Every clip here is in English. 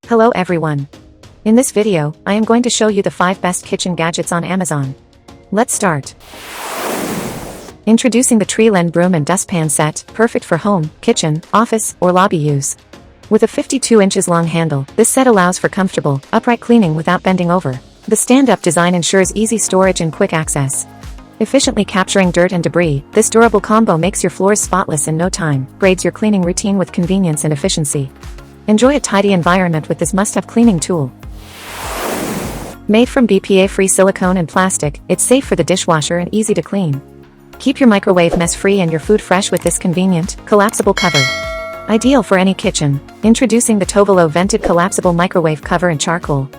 Hello everyone. In this video, I am going to show you the 5 best kitchen gadgets on Amazon. Let's start. Introducing the Tree-Len broom and dustpan set, perfect for home, kitchen, office, or lobby use. With a 52 inches long handle, this set allows for comfortable, upright cleaning without bending over. The stand-up design ensures easy storage and quick access. Efficiently capturing dirt and debris, this durable combo makes your floors spotless in no time, braids your cleaning routine with convenience and efficiency. Enjoy a tidy environment with this must-have cleaning tool. Made from BPA-free silicone and plastic, it's safe for the dishwasher and easy to clean. Keep your microwave mess-free and your food fresh with this convenient, collapsible cover. Ideal for any kitchen. Introducing the Tovolo vented collapsible microwave cover in charcoal.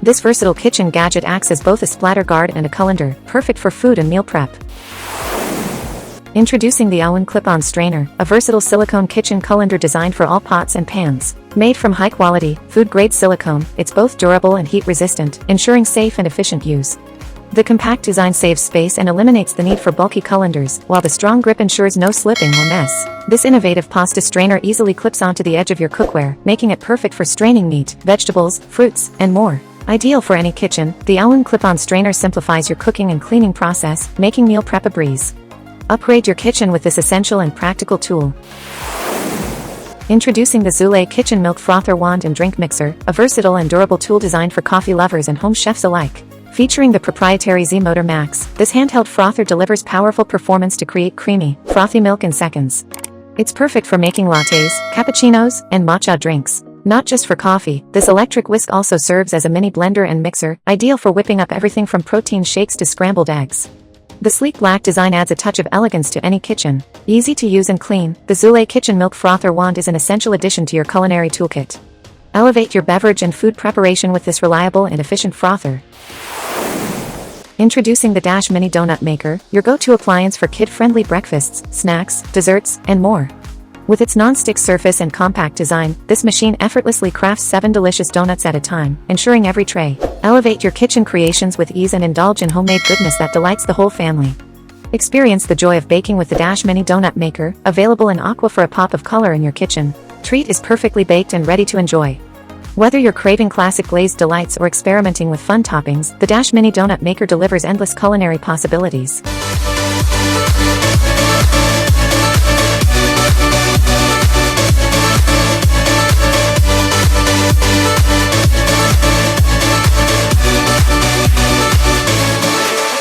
This versatile kitchen gadget acts as both a splatter guard and a colander, perfect for food and meal prep. Introducing the Owen clip-on strainer, a versatile silicone kitchen colander designed for all pots and pans. Made from high-quality, food-grade silicone, it's both durable and heat-resistant, ensuring safe and efficient use. The compact design saves space and eliminates the need for bulky colanders, while the strong grip ensures no slipping or mess. This innovative pasta strainer easily clips onto the edge of your cookware, making it perfect for straining meat, vegetables, fruits, and more. Ideal for any kitchen, the Owen clip-on strainer simplifies your cooking and cleaning process, making meal prep a breeze. Upgrade your kitchen with this essential and practical tool. Introducing the Zulay Kitchen Milk Frother Wand and Drink Mixer, a versatile and durable tool designed for coffee lovers and home chefs alike. Featuring the proprietary Z-Motor Max, this handheld frother delivers powerful performance to create creamy, frothy milk in seconds. It's perfect for making lattes, cappuccinos, and matcha drinks. Not just for coffee, this electric whisk also serves as a mini blender and mixer, ideal for whipping up everything from protein shakes to scrambled eggs. The sleek black design adds a touch of elegance to any kitchen. Easy to use and clean, the Zulay Kitchen Milk Frother Wand is an essential addition to your culinary toolkit. Elevate your beverage and food preparation with this reliable and efficient frother. Introducing the Dash Mini Donut Maker, your go-to appliance for kid-friendly breakfasts, snacks, desserts, and more. With its non-stick surface and compact design, this machine effortlessly crafts 7 delicious donuts at a time, ensuring every tray. Elevate your kitchen creations with ease and indulge in homemade goodness that delights the whole family. Experience the joy of baking with the Dash Mini Donut Maker, available in aqua for a pop of color in your kitchen. Treat is perfectly baked and ready to enjoy. Whether you're craving classic glazed delights or experimenting with fun toppings, the Dash Mini Donut Maker delivers endless culinary possibilities.